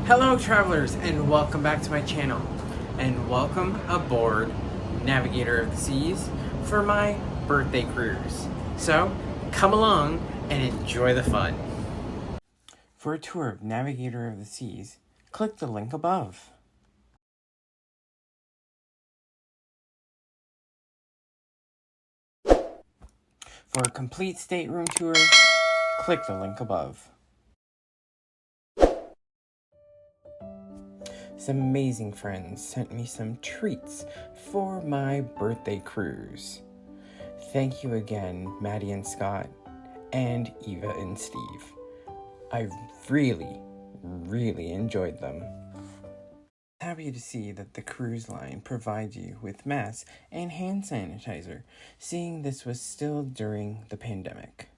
Hello travelers, and welcome back to my channel, and welcome aboard Navigator of the Seas for my birthday cruise. So come along and enjoy the fun. For a tour of Navigator of the Seas, click the link above. For a complete stateroom tour, click the link above. Some amazing friends sent me some treats for my birthday cruise. Thank you again, Maddie and Scott, and Eva and Steve. I really enjoyed them. Happy to see that the cruise line provides you with masks and hand sanitizer, seeing this was still during the pandemic.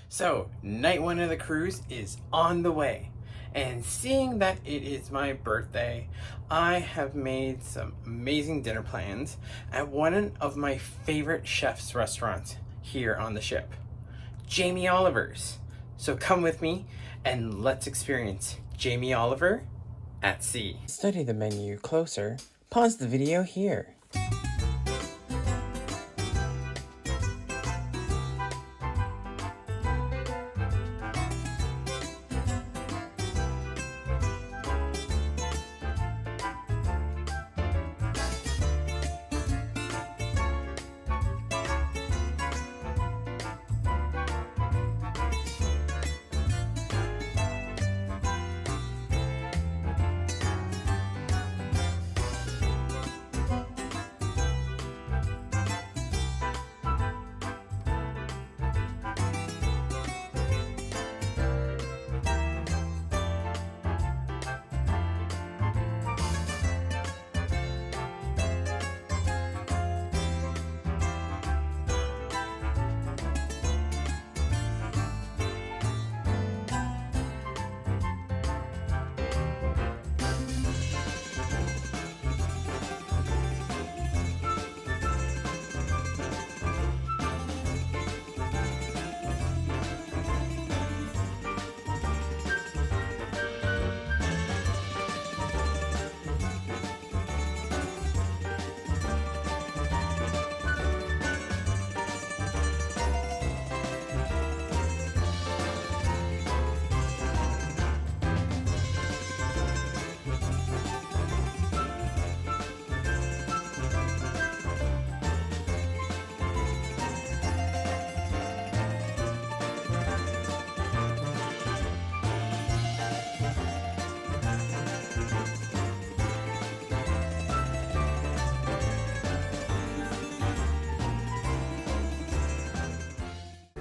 So, night one of the cruise is on the way, and seeing that it is my birthday, I have made some amazing dinner plans at one of my favorite chef's restaurants here on the ship, Jamie Oliver's. So come with me and let's experience Jamie Oliver at sea. To study the menu closer, pause the video here.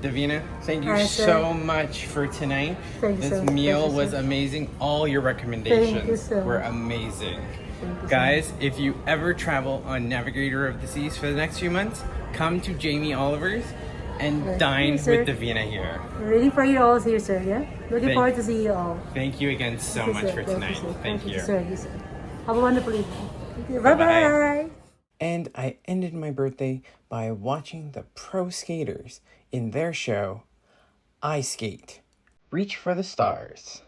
Davina, thank you Alright, sir. so much for tonight. Thank you, This sir. meal Thank you, was sir. amazing. All your recommendations sir. were amazing. Thank you, sir. Guys, if you ever travel on Navigator of the Seas for the next few months, come to Jamie Oliver's and Right. dine Yes, sir. with Davina here. We're waiting for you all here, sir. Yeah. Looking Thank- forward to see you all. Thank you again so Thank you, much sir. for tonight. sir. Thank you. Sir. Yes, sir. Have a wonderful evening. Thank you. Bye-bye. Bye-bye. And I ended my birthday by watching the pro skaters in their show, I Skate. Reach for the stars.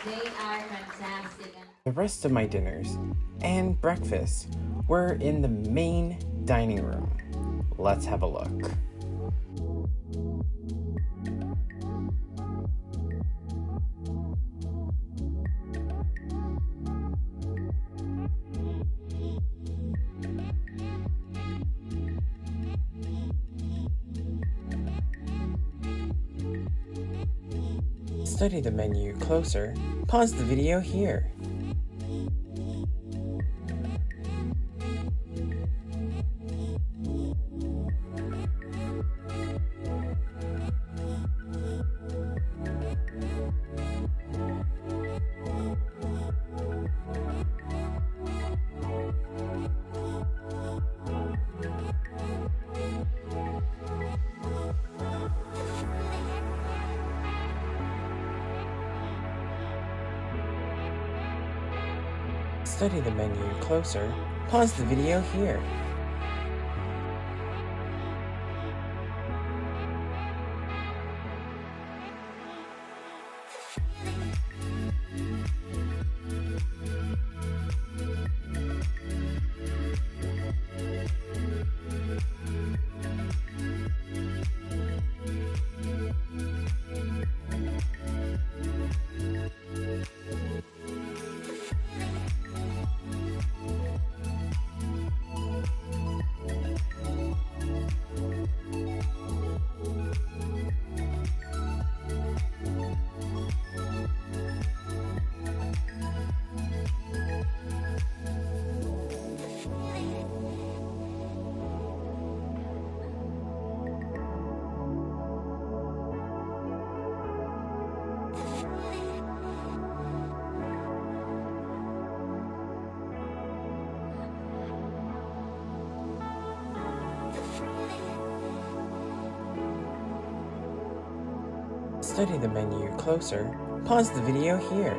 They are fantastic. The rest of my dinners and breakfast were in the main dining room. Let's have a look. Study the menu closer. Pause the video here. Study the menu closer. Pause the video here. Study the menu closer. Pause the video here.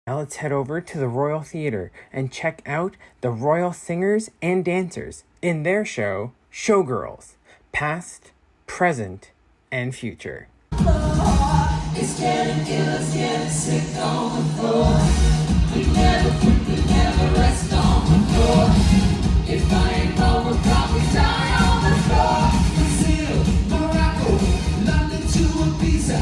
Now let's head over to the Royal Theater and check out the royal singers and dancers in their show, Showgirls, past, present, and future. It's getting ill, it's getting sick on the floor. We never rest on the floor. If I ain't home, we'll probably die on the floor. Brazil, Morocco, London to Ibiza.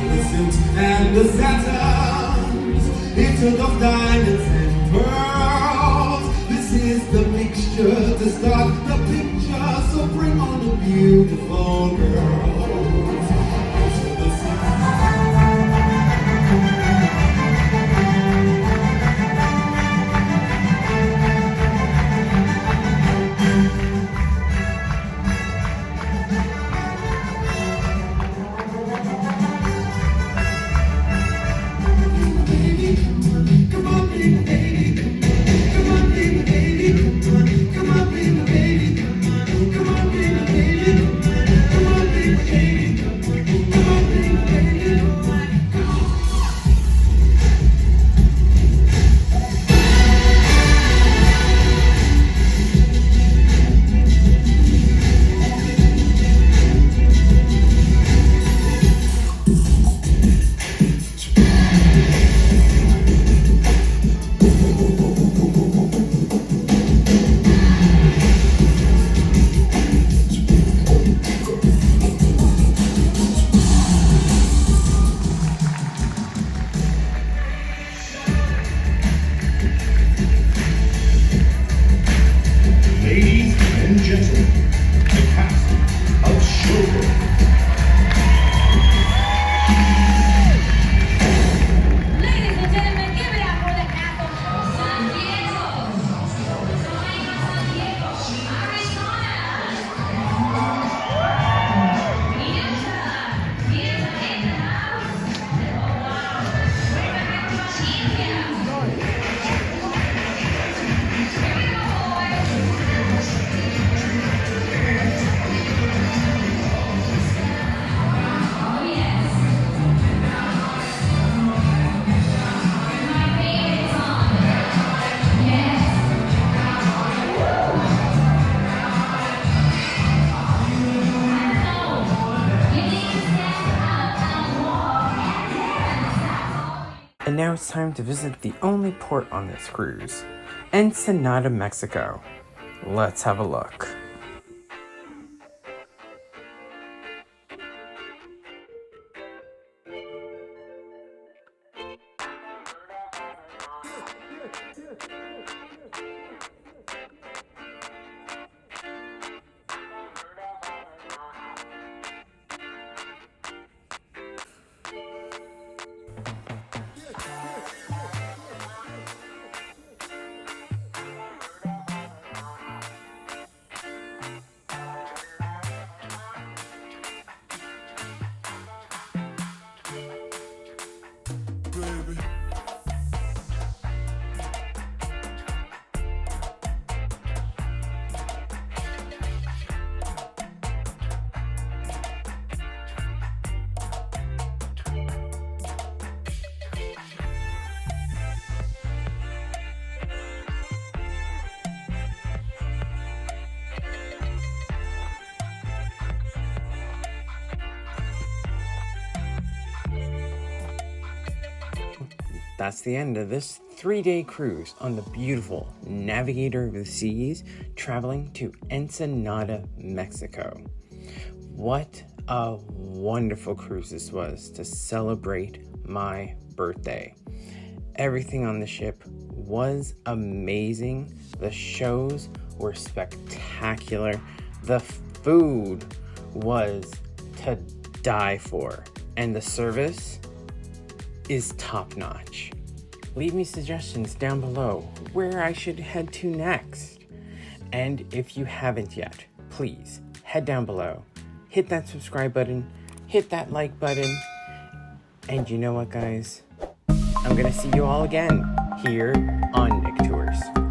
The silks and the satins, into the diamonds and pearls. This is the mixture to start the picture, so bring on the beautiful girls. And now it's time to visit the only port on this cruise, Ensenada, Mexico. Let's have a look. That's the end of this 3-day cruise on the beautiful Navigator of the Seas, traveling to Ensenada, Mexico. What a wonderful cruise this was to celebrate my birthday. Everything on the ship was amazing. The shows were spectacular. The food was to die for. And the service is top-notch. Leave me suggestions down below where I should head to next. And if you haven't yet, please head down below, hit that subscribe button, hit that like button, and you know what, guys? I'm gonna see you all again here on Nick Tours.